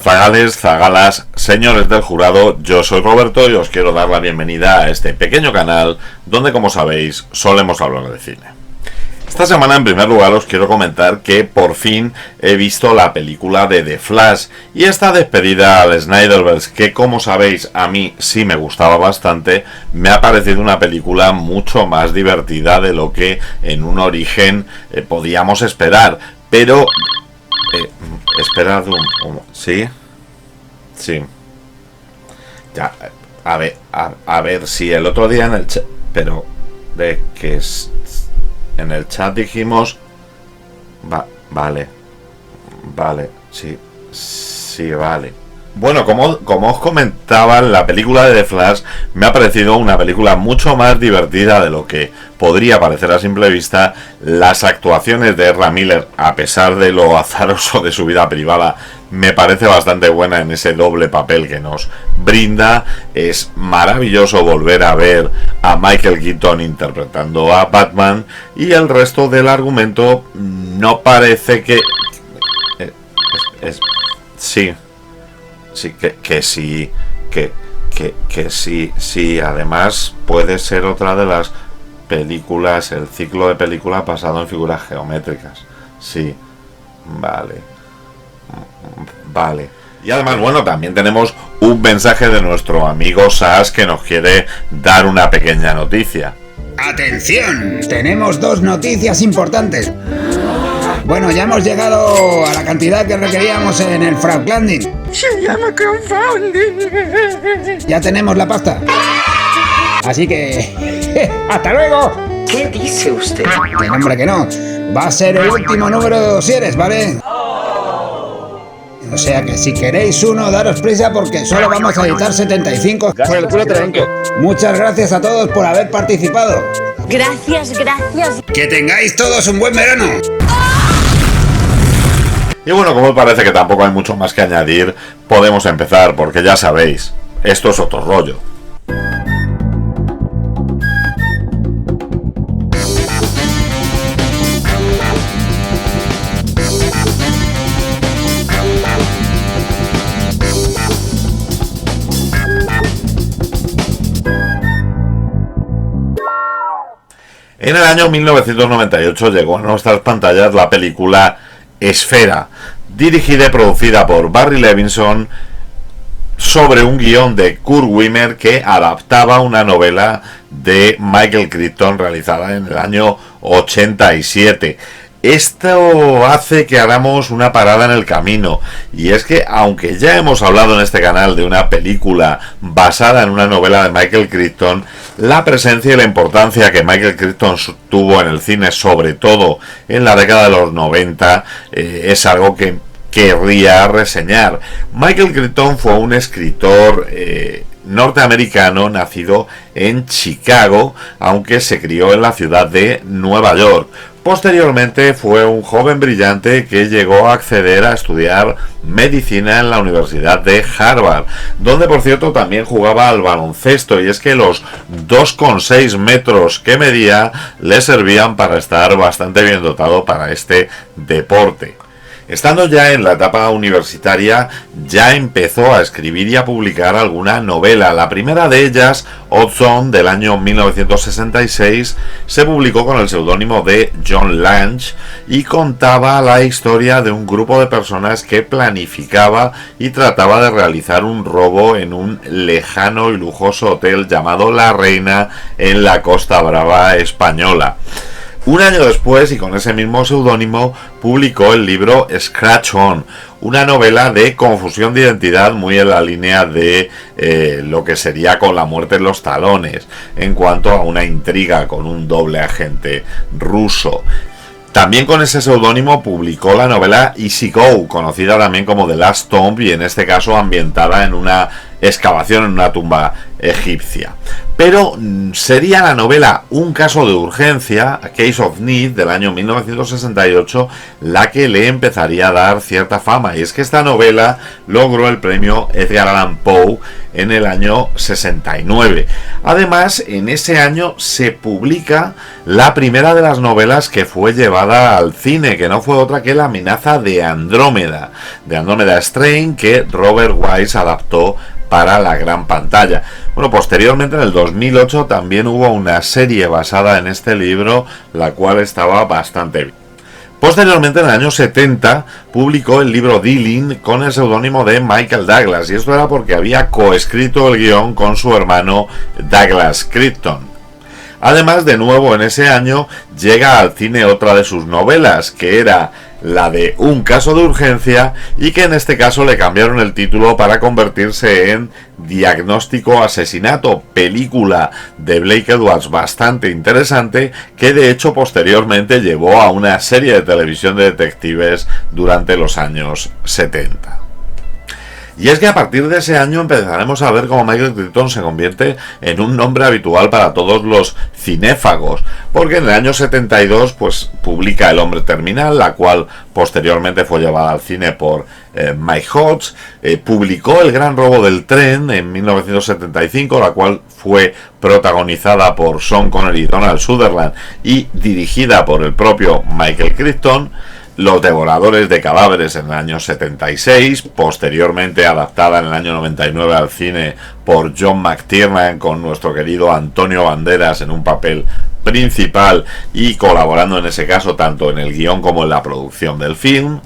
Zagales, zagalas, señores del jurado, yo soy Roberto y os quiero dar la bienvenida a este pequeño canal donde, como sabéis, solemos hablar de cine. Esta semana, en primer lugar, os quiero comentar que por fin he visto la película de The Flash y esta despedida al Snyderverse, que como sabéis a mí sí me gustaba bastante, me ha parecido una película mucho más divertida de lo que en un origen podíamos esperar, pero... esperad ¿sí? Sí. Ya, a ver si el otro día en el chat... Pero... de que en el chat dijimos... Vale, sí, vale. Bueno, como os comentaba, la película de The Flash me ha parecido una película mucho más divertida de lo que podría parecer a simple vista. Las actuaciones de Ezra Miller, a pesar de lo azaroso de su vida privada, me parece bastante buena en ese doble papel que nos brinda. Es maravilloso volver a ver a Michael Keaton interpretando a Batman, y el resto del argumento no parece que... sí. Sí, que sí, además puede ser otra de las películas, el ciclo de películas basado en figuras geométricas. Sí, vale. Y además, bueno, también tenemos un mensaje de nuestro amigo Sas que nos quiere dar una pequeña noticia. ¡Atención! Tenemos dos noticias importantes. Bueno, ya hemos llegado a la cantidad que requeríamos en el crowdfunding. Se llama crowdfunding. Ya tenemos la pasta. Así que... ¡hasta luego! ¿Qué dice usted? Que hombre, que no. Va a ser el último número de dosieres, ¿vale? O sea que si queréis uno, daros prisa porque solo vamos a editar 75. Por el culo tronco. Muchas gracias a todos por haber participado. Gracias. Que tengáis todos un buen verano. Y bueno, como parece que tampoco hay mucho más que añadir, podemos empezar, porque ya sabéis, esto es otro rollo. En el año 1998 llegó a nuestras pantallas la película Esfera, dirigida y producida por Barry Levinson, sobre un guión de Kurt Wimmer que adaptaba una novela de Michael Crichton realizada en el año 87. Esto hace que hagamos una parada en el camino, y es que aunque ya hemos hablado en este canal de una película basada en una novela de Michael Crichton, la presencia y la importancia que Michael Crichton tuvo en el cine, sobre todo en la década de los 90, es algo que querría reseñar. Michael Crichton fue un escritor norteamericano nacido en Chicago, aunque se crió en la ciudad de Nueva York. Posteriormente fue un joven brillante que llegó a acceder a estudiar medicina en la Universidad de Harvard, donde por cierto también jugaba al baloncesto, y es que los 2,6 metros que medía le servían para estar bastante bien dotado para este deporte. Estando ya en la etapa universitaria, ya empezó a escribir y a publicar alguna novela. La primera de ellas, Odd Zone, del año 1966, se publicó con el seudónimo de John Lange y contaba la historia de un grupo de personas que planificaba y trataba de realizar un robo en un lejano y lujoso hotel llamado La Reina en la Costa Brava española. Un año después, y con ese mismo seudónimo, publicó el libro Scratch On, una novela de confusión de identidad muy en la línea de lo que sería Con la muerte en los talones, en cuanto a una intriga con un doble agente ruso. También con ese seudónimo publicó la novela Easy Go, conocida también como The Last Tomb, y en este caso ambientada en una excavación en una tumba egipcia. pero sería la novela Un caso de urgencia, A Case of Need, del año 1968, la que le empezaría a dar cierta fama. Y es que esta novela logró el premio Edgar Allan Poe en el año 69. Además, en ese año se publica la primera de las novelas que fue llevada al cine, que no fue otra que La amenaza de Andrómeda Strain, que Robert Wise adaptó para la gran pantalla. Bueno, posteriormente en el 2008 también hubo una serie basada en este libro, la cual estaba bastante bien. Posteriormente, en el año 70, publicó el libro Dealing con el seudónimo de Michael Douglas, y esto era porque había coescrito el guión con su hermano Douglas Crichton. Además, de nuevo en ese año llega al cine otra de sus novelas, que era la de Un caso de urgencia, y que en este caso le cambiaron el título para convertirse en Diagnóstico asesinato, película de Blake Edwards bastante interesante, que de hecho posteriormente llevó a una serie de televisión de detectives durante los años 70. Y es que a partir de ese año empezaremos a ver cómo Michael Crichton se convierte en un nombre habitual para todos los cinéfagos, porque en el año 72 pues publica El hombre terminal, la cual posteriormente fue llevada al cine por Mike Hodge. Publicó El gran robo del tren en 1975, la cual fue protagonizada por Sean Connery y Donald Sutherland y dirigida por el propio Michael Crichton. Los devoradores de cadáveres en el año 76, posteriormente adaptada en el año 99 al cine por John McTiernan, con nuestro querido Antonio Banderas en un papel principal y colaborando en ese caso tanto en el guión como en la producción del film.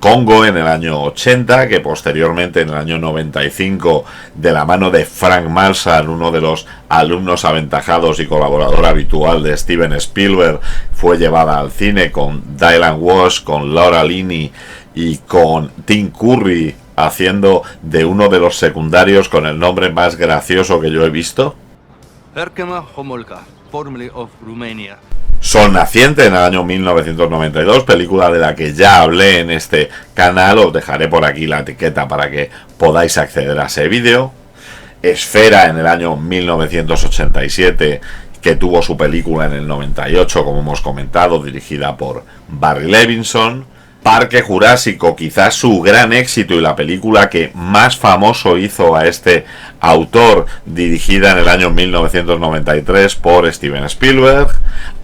Congo en el año 80, que posteriormente en el año 95, de la mano de Frank Marshall, uno de los alumnos aventajados y colaborador habitual de Steven Spielberg, fue llevada al cine con Dylan Walsh, con Laura Linney y con Tim Curry haciendo de uno de los secundarios con el nombre más gracioso que yo he visto. Herkema Homolka, formerly of Romania. Sol naciente en el año 1992, película de la que ya hablé en este canal, os dejaré por aquí la etiqueta para que podáis acceder a ese vídeo. Esfera en el año 1987, que tuvo su película en el 98, como hemos comentado, dirigida por Barry Levinson. Parque Jurásico, quizás su gran éxito y la película que más famoso hizo a este autor, dirigida en el año 1993 por Steven Spielberg.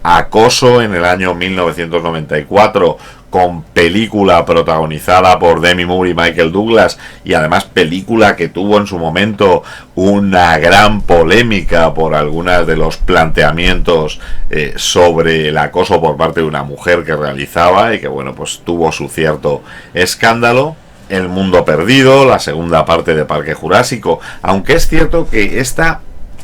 Acoso en el año 1994, con película protagonizada por Demi Moore y Michael Douglas, y además película que tuvo en su momento una gran polémica por algunos de los planteamientos sobre el acoso por parte de una mujer que realizaba, y que bueno, pues tuvo su cierto escándalo. El mundo perdido, la segunda parte de Parque Jurásico, aunque es cierto que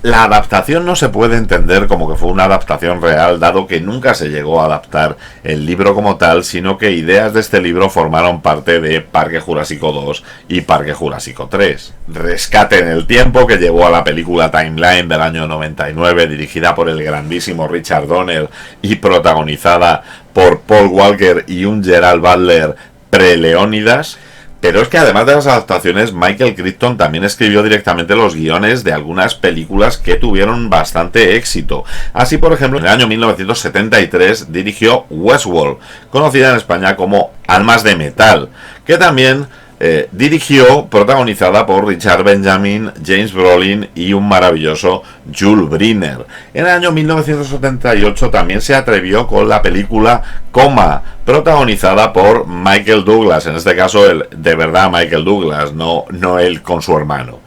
la adaptación no se puede entender como que fue una adaptación real, dado que nunca se llegó a adaptar el libro como tal, sino que ideas de este libro formaron parte de Parque Jurásico 2 y Parque Jurásico 3. Rescate en el tiempo, que llevó a la película Timeline del año 99, dirigida por el grandísimo Richard Donner y protagonizada por Paul Walker y un Gerald Butler pre-Leónidas. Pero es que además de las adaptaciones, Michael Crichton también escribió directamente los guiones de algunas películas que tuvieron bastante éxito. Así, por ejemplo, en el año 1973 dirigió Westworld, conocida en España como Almas de Metal, que también dirigió, protagonizada por Richard Benjamin, James Brolin y un maravilloso Jules Briner. En el año 1978 también se atrevió con la película Coma, protagonizada por Michael Douglas, en este caso el de verdad Michael Douglas, no él con su hermano.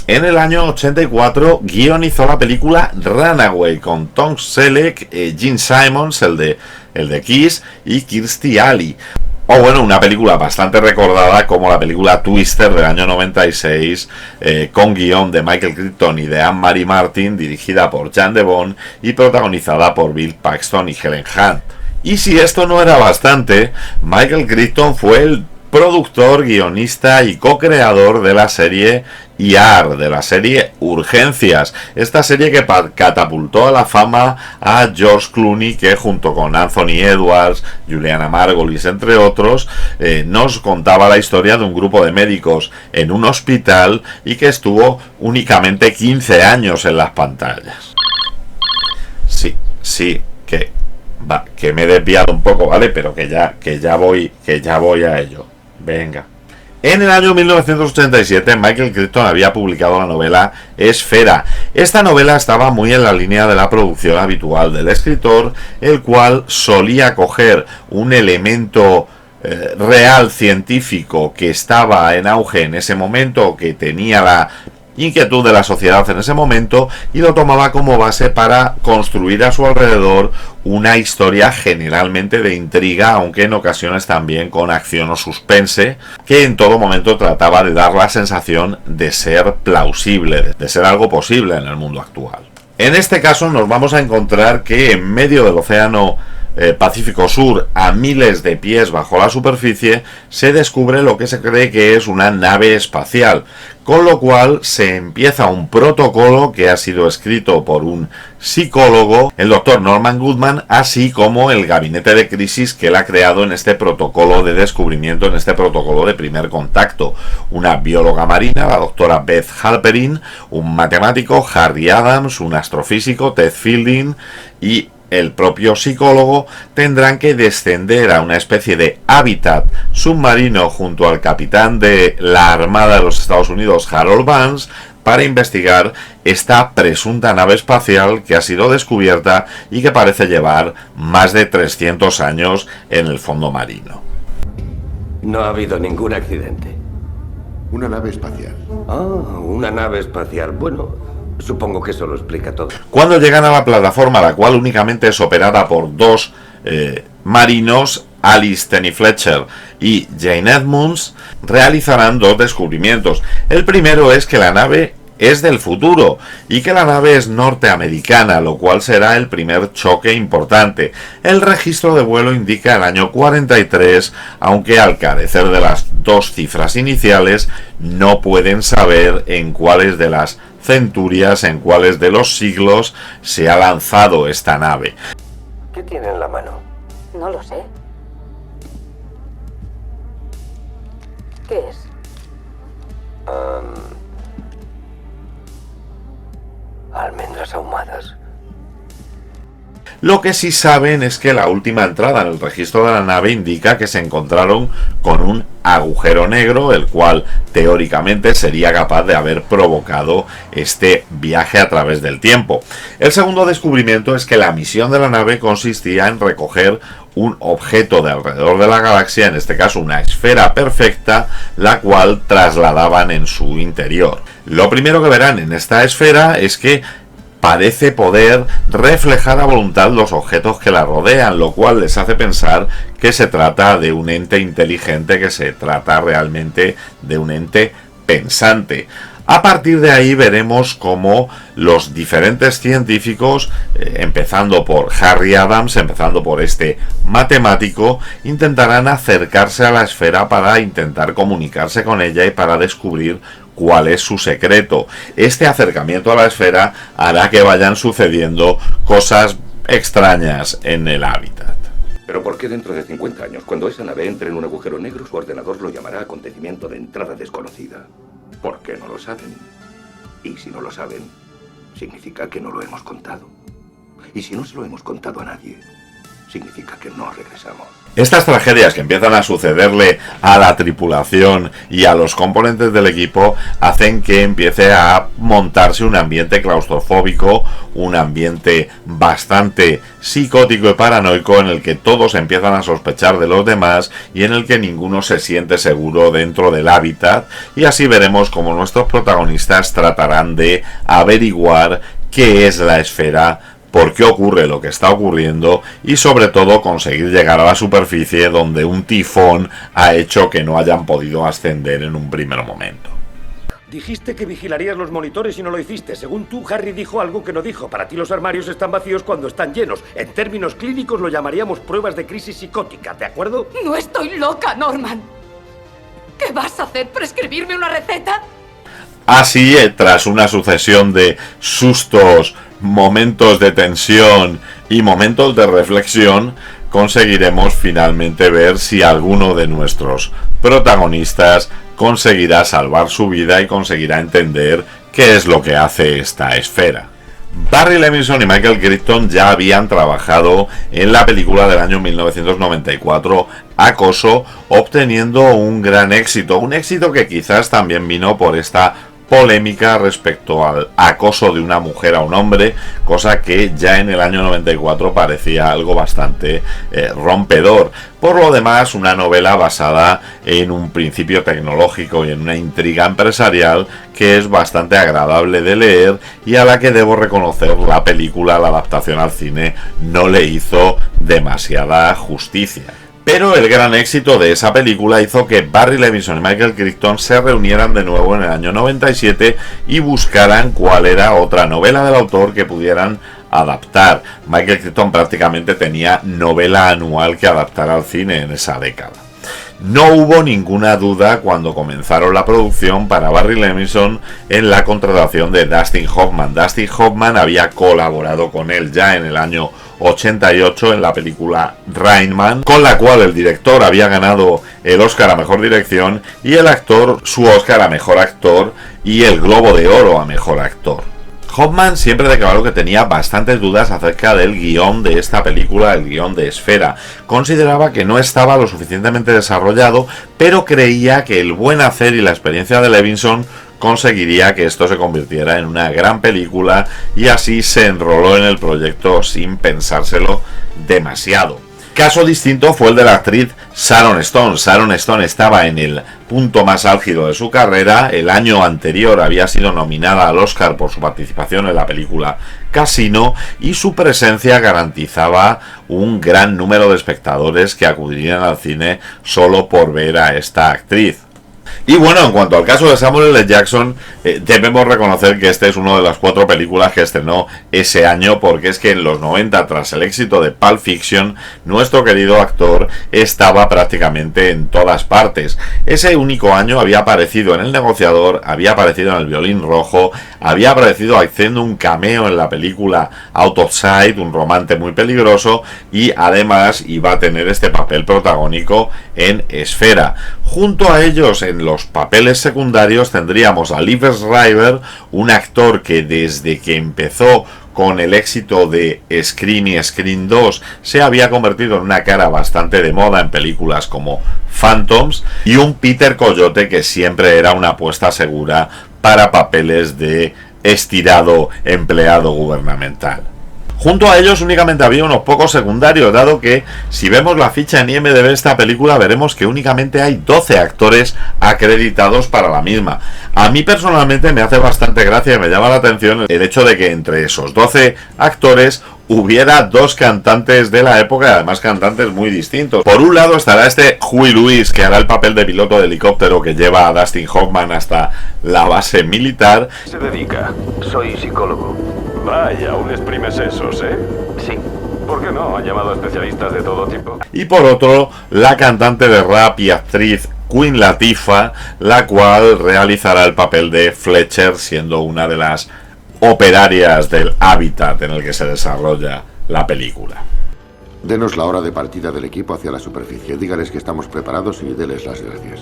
En el año 84 guionizó la película Runaway con Tom Selleck, Gene Simmons, el de Kiss, y Kirstie Alley. O bueno, una película bastante recordada como la película Twister del año 96, con guión de Michael Crichton y de Anne-Marie Martin, dirigida por Jan de Bont y protagonizada por Bill Paxton y Helen Hunt. Y si esto no era bastante, Michael Crichton fue el productor, guionista y co-creador de la serie ER, de la serie Urgencias, esta serie que catapultó a la fama a George Clooney, que junto con Anthony Edwards, Juliana Margulies, entre otros, nos contaba la historia de un grupo de médicos en un hospital y que estuvo únicamente 15 años en las pantallas. Sí, que me he desviado un poco, ¿vale? Pero que ya voy a ello. Venga. En el año 1987, Michael Crichton había publicado la novela Esfera. Esta novela estaba muy en la línea de la producción habitual del escritor, el cual solía coger un elemento real científico que estaba en auge en ese momento, que tenía la inquietud de la sociedad en ese momento, y lo tomaba como base para construir a su alrededor una historia generalmente de intriga, aunque en ocasiones también con acción o suspense, que en todo momento trataba de dar la sensación de ser plausible, de ser algo posible en el mundo actual. En este caso nos vamos a encontrar que en medio del océano Pacífico Sur, a miles de pies bajo la superficie, se descubre lo que se cree que es una nave espacial, con lo cual se empieza un protocolo que ha sido escrito por un psicólogo, el doctor Norman Goodman, así como el gabinete de crisis que él ha creado en este protocolo de descubrimiento, en este protocolo de primer contacto. Una bióloga marina, la doctora Beth Halperin, un matemático, Harry Adams, un astrofísico, Ted Fielding, y el propio psicólogo tendrán que descender a una especie de hábitat submarino junto al capitán de la Armada de los Estados Unidos, Harold Vance, para investigar esta presunta nave espacial que ha sido descubierta y que parece llevar más de 300 años en el fondo marino. No ha habido ningún accidente. Una nave espacial. Una nave espacial. Bueno, supongo que eso lo explica todo. Cuando llegan a la plataforma, la cual únicamente es operada por dos marinos, Alice Tenny Fletcher y Jane Edmonds, realizarán dos descubrimientos. El primero es que la nave es del futuro y que la nave es norteamericana, lo cual será el primer choque importante. El registro de vuelo indica el año 43, aunque al carecer de las dos cifras iniciales no pueden saber en cuáles de las centurias, en cuáles de los siglos se ha lanzado esta nave. ¿Qué tiene en la mano? No lo sé. ¿Qué es? Almendras ahumadas. Lo que sí saben es que la última entrada en el registro de la nave indica que se encontraron con un agujero negro, el cual teóricamente sería capaz de haber provocado este viaje a través del tiempo. El segundo descubrimiento es que la misión de la nave consistía en recoger un objeto de alrededor de la galaxia, en este caso una esfera perfecta, la cual trasladaban en su interior. Lo primero que verán en esta esfera es que parece poder reflejar a voluntad los objetos que la rodean, lo cual les hace pensar que se trata de un ente inteligente, que se trata realmente de un ente pensante. A partir de ahí veremos cómo los diferentes científicos, empezando por Harry Adams, empezando por este matemático, intentarán acercarse a la esfera para intentar comunicarse con ella y para descubrir cuál es su secreto. Este acercamiento a la esfera hará que vayan sucediendo cosas extrañas en el hábitat. Pero ¿por qué dentro de 50 años, cuando esa nave entre en un agujero negro, su ordenador lo llamará acontecimiento de entrada desconocida? ¿Por qué no lo saben? Y si no lo saben, significa que no lo hemos contado. Y si no se lo hemos contado a nadie, significa que no regresamos. Estas tragedias que empiezan a sucederle a la tripulación y a los componentes del equipo hacen que empiece a montarse un ambiente claustrofóbico, un ambiente bastante psicótico y paranoico, en el que todos empiezan a sospechar de los demás y en el que ninguno se siente seguro dentro del hábitat, y así veremos cómo nuestros protagonistas tratarán de averiguar qué es la esfera, por qué ocurre lo que está ocurriendo y sobre todo conseguir llegar a la superficie, donde un tifón ha hecho que no hayan podido ascender en un primer momento. Dijiste que vigilarías los monitores y no lo hiciste. Según tú, Harry dijo algo que no dijo. Para ti los armarios están vacíos cuando están llenos. En términos clínicos lo llamaríamos pruebas de crisis psicótica, ¿de acuerdo? No estoy loca, Norman. ¿Qué vas a hacer? ¿Prescribirme una receta? Así, tras una sucesión de sustos, momentos de tensión y momentos de reflexión, conseguiremos finalmente ver si alguno de nuestros protagonistas conseguirá salvar su vida y conseguirá entender qué es lo que hace esta esfera. Barry Levinson y Michael Crichton ya habían trabajado en la película del año 1994 Acoso, obteniendo un gran éxito, un éxito que quizás también vino por esta polémica respecto al acoso de una mujer a un hombre, cosa que ya en el año 94 parecía algo bastante rompedor. Por lo demás, una novela basada en un principio tecnológico y en una intriga empresarial que es bastante agradable de leer y a la que debo reconocer la película, la adaptación al cine, no le hizo demasiada justicia. Pero el gran éxito de esa película hizo que Barry Levinson y Michael Crichton se reunieran de nuevo en el año 97 y buscaran cuál era otra novela del autor que pudieran adaptar. Michael Crichton prácticamente tenía novela anual que adaptar al cine en esa década. No hubo ninguna duda cuando comenzaron la producción para Barry Levinson en la contratación de Dustin Hoffman. Dustin Hoffman había colaborado con él ya en el año 88 en la película Rain Man, con la cual el director había ganado el Oscar a Mejor Dirección y el actor su Oscar a Mejor Actor y el Globo de Oro a Mejor Actor. Hoffman siempre declaró que tenía bastantes dudas acerca del guión de esta película, el guión de Esfera. Consideraba que no estaba lo suficientemente desarrollado, pero creía que el buen hacer y la experiencia de Levinson conseguiría que esto se convirtiera en una gran película y así se enroló en el proyecto sin pensárselo demasiado. Caso distinto fue el de la actriz Sharon Stone. Sharon Stone estaba en el punto más álgido de su carrera. El año anterior había sido nominada al Oscar por su participación en la película Casino y su presencia garantizaba un gran número de espectadores que acudirían al cine solo por ver a esta actriz. Y bueno, en cuanto al caso de Samuel L. Jackson, debemos reconocer que este es una de las 4 películas que estrenó ese año, porque es que en los 90, tras el éxito de Pulp Fiction, nuestro querido actor estaba prácticamente en todas partes. Ese único año había aparecido en El Negociador, había aparecido en El Violín Rojo, había aparecido haciendo un cameo en la película Out of Sight, un romance muy peligroso, y además iba a tener este papel protagónico en Esfera. Junto a ellos, en los papeles secundarios, tendríamos a Liev Schreiber, un actor que desde que empezó con el éxito de Scream y Scream 2 se había convertido en una cara bastante de moda en películas como Phantoms, y un Peter Coyote que siempre era una apuesta segura para papeles de estirado empleado gubernamental. Junto a ellos únicamente había unos pocos secundarios, dado que si vemos la ficha en IMDb de esta película veremos que únicamente hay 12 actores acreditados para la misma. A mí personalmente me hace bastante gracia y me llama la atención el hecho de que entre esos 12 actores hubiera 2 cantantes de la época y además cantantes muy distintos. Por un lado estará este Huey Lewis, que hará el papel de piloto de helicóptero que lleva a Dustin Hoffman hasta la base militar. ¿Se dedica? Soy psicólogo. Vaya, aún exprimes esos, ¿eh? Sí. ¿Por qué no? Han llamado a especialistas de todo tipo. Y por otro, la cantante de rap y actriz Queen Latifah, la cual realizará el papel de Fletcher, siendo una de las operarias del hábitat en el que se desarrolla la película. Denos la hora de partida del equipo hacia la superficie. Dígales que estamos preparados y deles las gracias.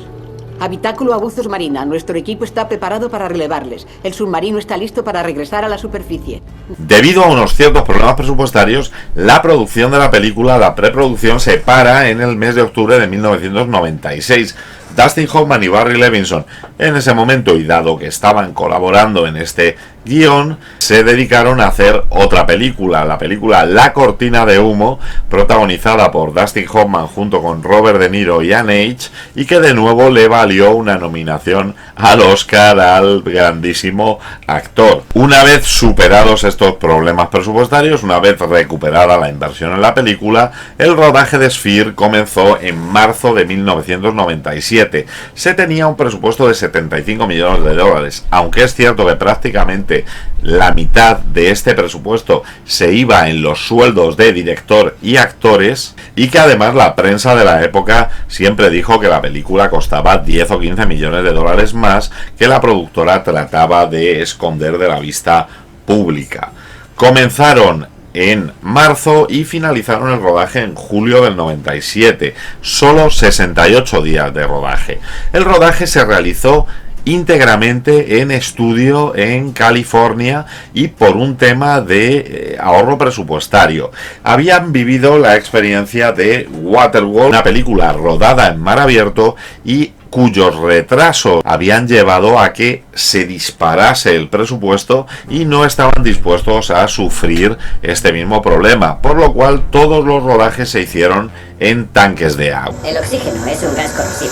Habitáculo a Buzos Marina. Nuestro equipo está preparado para relevarles. El submarino está listo para regresar a la superficie. Debido a unos ciertos problemas presupuestarios, la producción de la película, la preproducción, se para en el mes de octubre de 1996. Dustin Hoffman y Barry Levinson, en ese momento, y dado que estaban colaborando en este guión, se dedicaron a hacer otra película, la película La Cortina de Humo, protagonizada por Dustin Hoffman junto con Robert De Niro y Anne H, y que de nuevo le valió una nominación al Oscar al grandísimo actor. Una vez superados estos problemas presupuestarios, una vez recuperada la inversión en la película, el rodaje de Sphere comenzó en marzo de 1997. 97. Se tenía un presupuesto de 75 millones de dólares, aunque es cierto que prácticamente la mitad de este presupuesto se iba en los sueldos de director y actores, y que además la prensa de la época siempre dijo que la película costaba 10 o 15 millones de dólares más, que la productora trataba de esconder de la vista pública. Comenzaron en marzo y finalizaron el rodaje en julio del 97, solo 68 días de rodaje. El rodaje se realizó íntegramente en estudio en California y por un tema de ahorro presupuestario. Habían vivido la experiencia de Waterworld, una película rodada en mar abierto y cuyos retrasos habían llevado a que se disparase el presupuesto y no estaban dispuestos a sufrir este mismo problema, por lo cual todos los rodajes se hicieron en tanques de agua. El oxígeno es un gas corrosivo.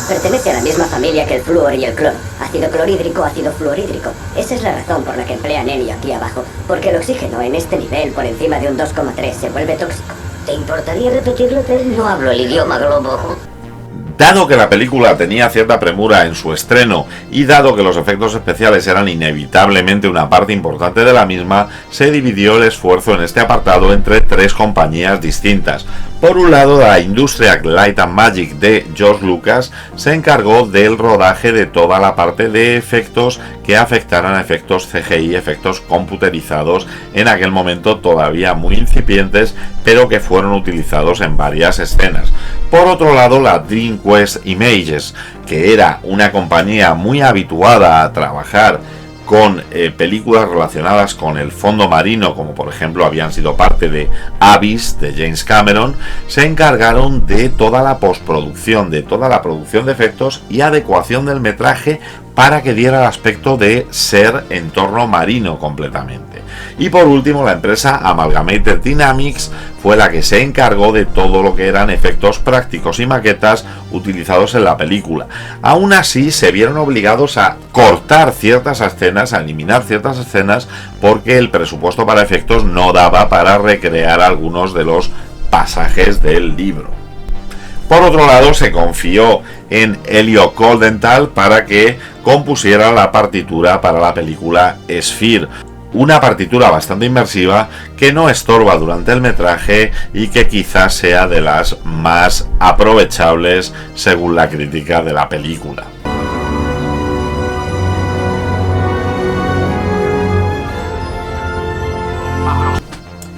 Pertenece a la misma familia que el flúor y el cloro. Ácido clorhídrico, ácido fluorhídrico. Esa es la razón por la que emplean helio aquí abajo, porque el oxígeno en este nivel, por encima de un 2,3, se vuelve tóxico. ¿Te importaría repetirlo, Ted? No hablo el idioma globo. Dado que la película tenía cierta premura en su estreno y dado que los efectos especiales eran inevitablemente una parte importante de la misma, se dividió el esfuerzo en este apartado entre tres compañías distintas. Por un lado, la Industrial Light and Magic de George Lucas se encargó del rodaje de toda la parte de efectos que afectaran a efectos CGI, efectos computerizados, en aquel momento todavía muy incipientes, pero que fueron utilizados en varias escenas. Por otro lado, la Dream Quest Images, que era una compañía muy habituada a trabajar con películas relacionadas con el fondo marino, como por ejemplo habían sido parte de Abyss de James Cameron, se encargaron de toda la postproducción, de toda la producción de efectos y adecuación del metraje para que diera el aspecto de ser entorno marino completamente. Y por último, la empresa Amalgamated Dynamics fue la que se encargó de todo lo que eran efectos prácticos y maquetas utilizados en la película. Aún así, se vieron obligados a cortar ciertas escenas, a eliminar ciertas escenas, porque el presupuesto para efectos no daba para recrear algunos de los pasajes del libro. Por otro lado, se confió en Elio Goldenthal para que compusiera la partitura para la película Sphere, una partitura bastante inmersiva que no estorba durante el metraje y que quizás sea de las más aprovechables según la crítica de la película.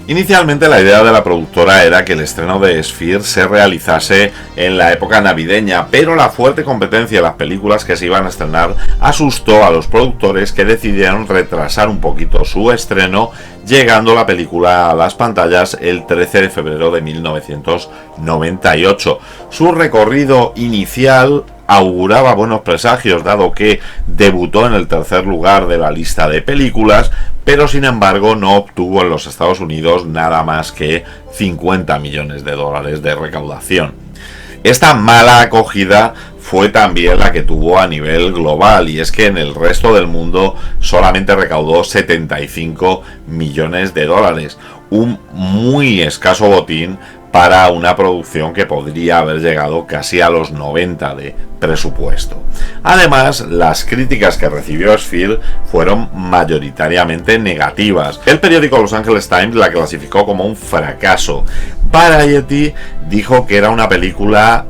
Inicialmente la idea de la productora era que el estreno de Sphere se realizase en la época navideña, pero la fuerte competencia de las películas que se iban a estrenar asustó a los productores, que decidieron retrasar un poquito su estreno, llegando la película a las pantallas el 13 de febrero de 1998. Su recorrido inicial auguraba buenos presagios, dado que debutó en el tercer lugar de la lista de películas, pero sin embargo no obtuvo en los Estados Unidos nada más que 50 millones de dólares de recaudación. Esta mala acogida fue también la que tuvo a nivel global, y es que en el resto del mundo solamente recaudó 75 millones de dólares, un muy escaso botín para una producción que podría haber llegado casi a los 90 de presupuesto. Además, las críticas que recibió Sphere fueron mayoritariamente negativas. El periódico Los Angeles Times la clasificó como un fracaso. Variety dijo que era una película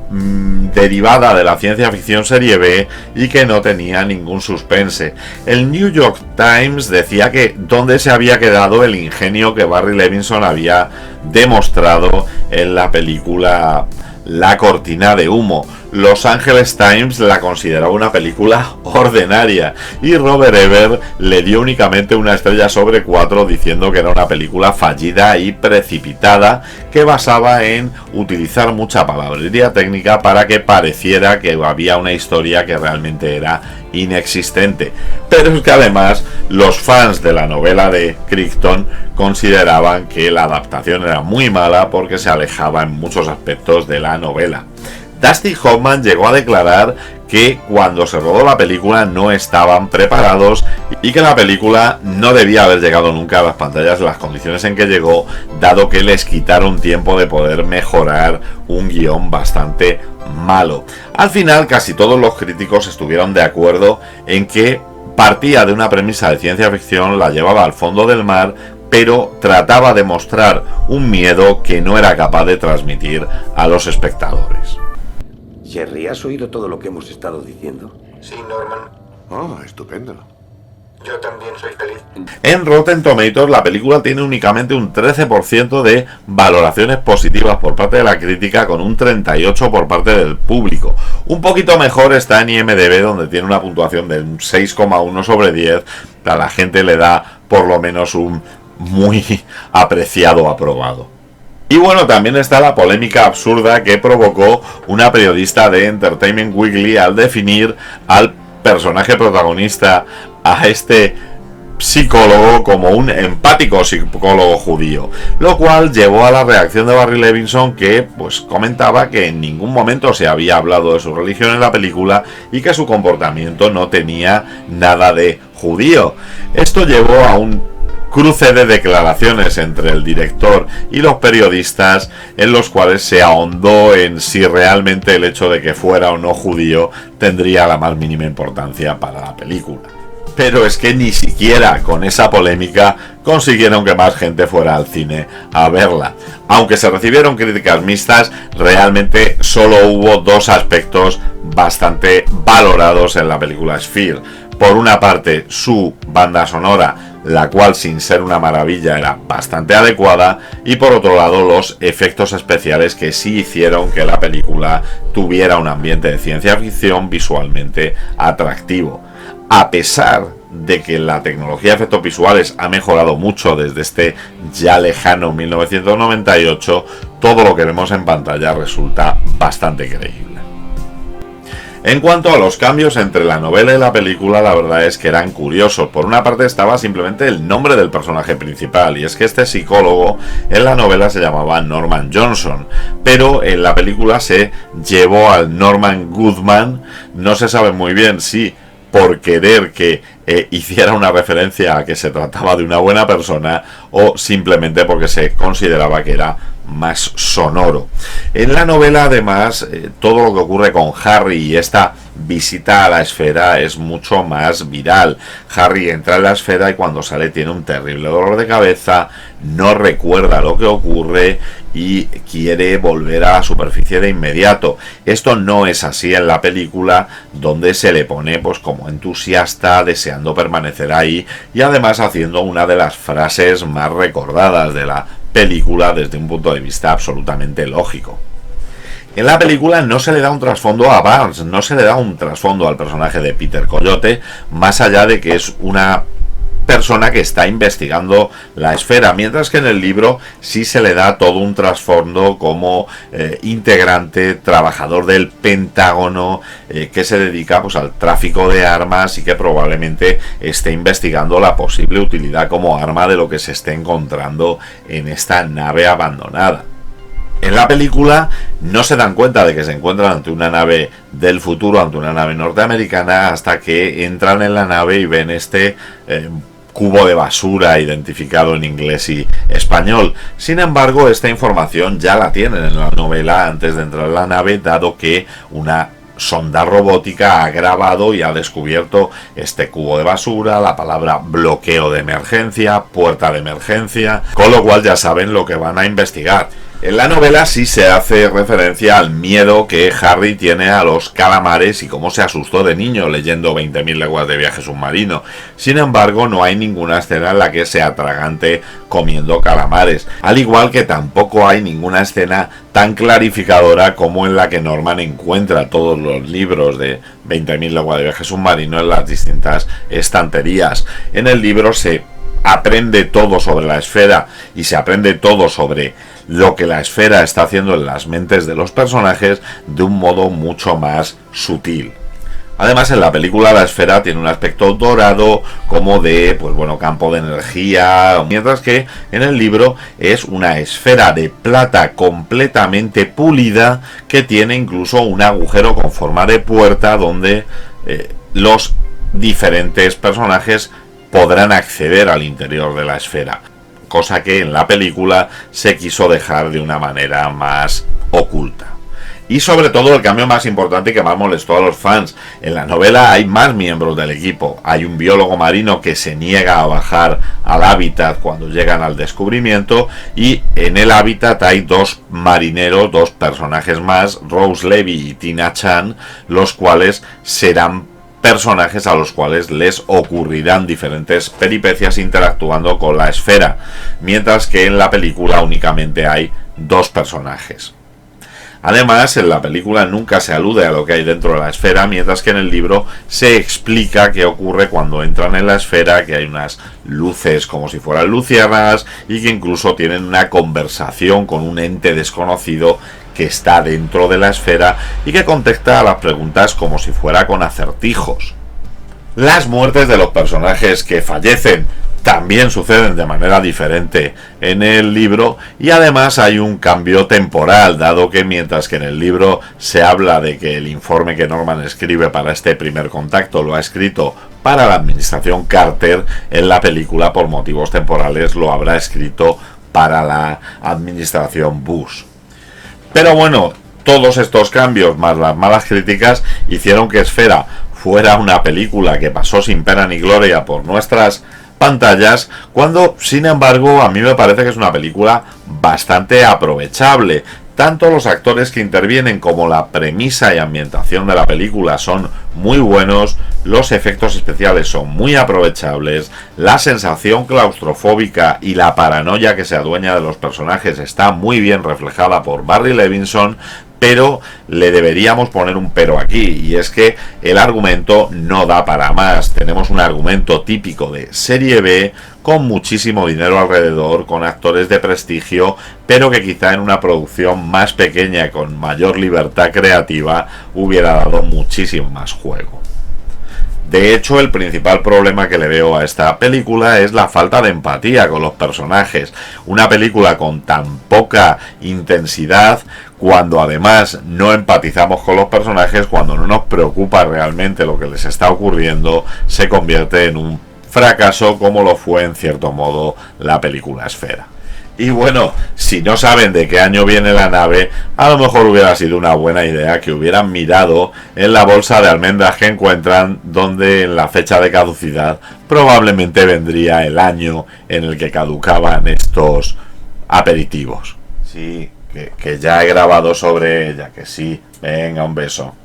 derivada de la ciencia ficción serie B y que no tenía ningún suspense. El New York Times decía que dónde se había quedado el ingenio que Barry Levinson había demostrado en la película La cortina de humo. Los Angeles Times la consideraba una película ordinaria y Robert Ebert le dio únicamente una estrella sobre 4, diciendo que era una película fallida y precipitada que basaba en utilizar mucha palabrería técnica para que pareciera que había una historia que realmente era inexistente. Pero es que además los fans de la novela de Crichton consideraban que la adaptación era muy mala porque se alejaba en muchos aspectos de la novela. Dustin Hoffman llegó a declarar que cuando se rodó la película no estaban preparados y que la película no debía haber llegado nunca a las pantallas en las condiciones en que llegó, dado que les quitaron tiempo de poder mejorar un guión bastante malo. Al final, casi todos los críticos estuvieron de acuerdo en que partía de una premisa de ciencia ficción, la llevaba al fondo del mar, pero trataba de mostrar un miedo que no era capaz de transmitir a los espectadores. Jerry, ¿has oído todo lo que hemos estado diciendo? Sí, Norman. Oh, estupendo. Yo también soy feliz. En Rotten Tomatoes la película tiene únicamente un 13% de valoraciones positivas por parte de la crítica, con un 38% por parte del público. Un poquito mejor está en IMDb, donde tiene una puntuación de un 6,1 sobre 10. A la gente le da por lo menos un muy apreciado aprobado. Y bueno, también está la polémica absurda que provocó una periodista de Entertainment Weekly al definir al personaje protagonista, a este psicólogo, como un empático psicólogo judío, lo cual llevó a la reacción de Barry Levinson, que pues comentaba que en ningún momento se había hablado de su religión en la película y que su comportamiento no tenía nada de judío. Esto llevó a un cruce de declaraciones entre el director y los periodistas, en los cuales se ahondó en si realmente el hecho de que fuera o no judío tendría la más mínima importancia para la película. Pero es que ni siquiera con esa polémica consiguieron que más gente fuera al cine a verla. Aunque se recibieron críticas mixtas, realmente solo hubo dos aspectos bastante valorados en la película Sphere. Por una parte, su banda sonora, la cual, sin ser una maravilla, era bastante adecuada, y por otro lado los efectos especiales, que sí hicieron que la película tuviera un ambiente de ciencia ficción visualmente atractivo. A pesar de que la tecnología de efectos visuales ha mejorado mucho desde este ya lejano 1998, todo lo que vemos en pantalla resulta bastante creíble. En cuanto a los cambios entre la novela y la película, la verdad es que eran curiosos. Por una parte estaba simplemente el nombre del personaje principal, y es que este psicólogo en la novela se llamaba Norman Johnson, pero en la película se llevó al Norman Goodman. No se sabe muy bien si por querer que hiciera una referencia a que se trataba de una buena persona o simplemente porque se consideraba que era más sonoro. En la novela, además, todo lo que ocurre con Harry y esta visita a la esfera es mucho más viral. Harry entra en la esfera y cuando sale tiene un terrible dolor de cabeza, no recuerda lo que ocurre y quiere volver a la superficie de inmediato. Esto no es así en la película, donde se le pone pues como entusiasta, deseando permanecer ahí y además haciendo una de las frases más recordadas de la película desde un punto de vista absolutamente lógico. En la película no se le da un trasfondo a Barnes, no se le da un trasfondo al personaje de Peter Coyote, más allá de que es una persona que está investigando la esfera, mientras que en el libro sí se le da todo un trasfondo como integrante, trabajador del Pentágono, que se dedica pues al tráfico de armas y que probablemente esté investigando la posible utilidad como arma de lo que se esté encontrando en esta nave abandonada. En la película no se dan cuenta de que se encuentran ante una nave del futuro, ante una nave norteamericana, hasta que entran en la nave y ven este cubo de basura identificado en inglés y español. Sin embargo, esta información ya la tienen en la novela antes de entrar en la nave, dado que una sonda robótica ha grabado y ha descubierto este cubo de basura, la palabra bloqueo de emergencia, puerta de emergencia, con lo cual ya saben lo que van a investigar. En la novela sí se hace referencia al miedo que Harry tiene a los calamares y cómo se asustó de niño leyendo 20.000 leguas de viaje submarino. Sin embargo, no hay ninguna escena en la que se atragante comiendo calamares, al igual que tampoco hay ninguna escena tan clarificadora como en la que Norman encuentra todos los libros de 20.000 leguas de viaje submarino en las distintas estanterías. En el libro se aprende todo sobre la esfera y se aprende todo sobre lo que la esfera está haciendo en las mentes de los personajes de un modo mucho más sutil. Además, en la película la esfera tiene un aspecto dorado, como de, pues bueno, campo de energía, mientras que en el libro es una esfera de plata completamente pulida que tiene incluso un agujero con forma de puerta donde los diferentes personajes podrán acceder al interior de la esfera, cosa que en la película se quiso dejar de una manera más oculta. Y sobre todo el cambio más importante que más molestó a los fans: en la novela hay más miembros del equipo. Hay un biólogo marino que se niega a bajar al hábitat cuando llegan al descubrimiento, y en el hábitat hay dos marineros, dos personajes más, Rose Levy y Tina Chan, los cuales serán personajes a los cuales les ocurrirán diferentes peripecias interactuando con la esfera, mientras que en la película únicamente hay dos personajes. Además, en la película nunca se alude a lo que hay dentro de la esfera, mientras que en el libro se explica qué ocurre cuando entran en la esfera, que hay unas luces como si fueran luciérnagas y que incluso tienen una conversación con un ente desconocido que está dentro de la esfera y que contesta a las preguntas como si fuera con acertijos. Las muertes de los personajes que fallecen también suceden de manera diferente en el libro, y además hay un cambio temporal, dado que mientras que en el libro se habla de que el informe que Norman escribe para este primer contacto lo ha escrito para la administración Carter, en la película por motivos temporales lo habrá escrito para la administración Bush. Pero bueno, todos estos cambios más las malas críticas hicieron que Esfera fuera una película que pasó sin pena ni gloria por nuestras pantallas, cuando sin embargo a mí me parece que es una película bastante aprovechable. Tanto los actores que intervienen como la premisa y ambientación de la película son muy buenos, los efectos especiales son muy aprovechables, la sensación claustrofóbica y la paranoia que se adueña de los personajes está muy bien reflejada por Barry Levinson, pero le deberíamos poner un pero aquí, y es que el argumento no da para más. Tenemos un argumento típico de serie B, con muchísimo dinero alrededor, con actores de prestigio, pero que quizá en una producción más pequeña y con mayor libertad creativa hubiera dado muchísimo más juego. De hecho, el principal problema que le veo a esta película es la falta de empatía con los personajes. Una película con tan poca intensidad, cuando además no empatizamos con los personajes, cuando no nos preocupa realmente lo que les está ocurriendo, se convierte en un fracaso, como lo fue en cierto modo la película Esfera. Y bueno, si no saben de qué año viene la nave, a lo mejor hubiera sido una buena idea que hubieran mirado en la bolsa de almendras que encuentran, donde en la fecha de caducidad probablemente vendría el año en el que caducaban estos aperitivos. Sí, que ya he grabado sobre ella, que sí. Venga, un beso.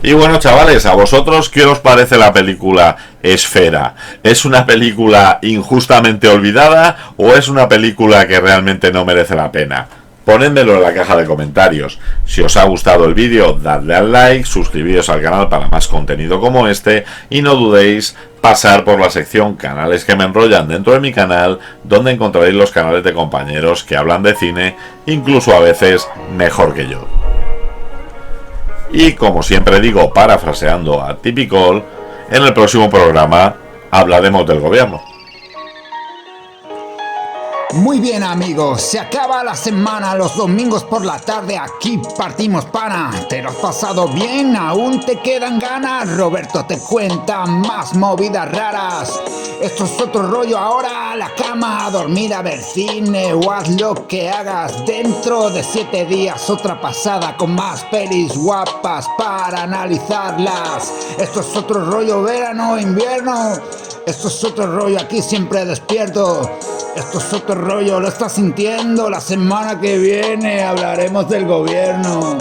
Y bueno, chavales, ¿a vosotros qué os parece la película Esfera? ¿Es una película injustamente olvidada o es una película que realmente no merece la pena? Ponedmelo en la caja de comentarios. Si os ha gustado el vídeo, dadle al like, suscribíos al canal para más contenido como este, y no dudéis pasar por la sección Canales que me enrollan dentro de mi canal, donde encontraréis los canales de compañeros que hablan de cine, incluso a veces mejor que yo. Y como siempre digo, parafraseando a Typical, en el próximo programa hablaremos del gobierno. Muy bien, amigos, se acaba la semana, los domingos por la tarde aquí partimos pana. ¿Te lo has pasado bien? ¿Aún te quedan ganas? Roberto te cuenta más movidas raras. Esto es otro rollo, ahora a la cama, a dormir, a ver cine o haz lo que hagas. Dentro de 7 días otra pasada con más pelis guapas para analizarlas. Esto es otro rollo, verano, invierno. Esto es otro rollo, aquí siempre despierto. Esto es otro rollo, lo estás sintiendo. La semana que viene hablaremos del gobierno.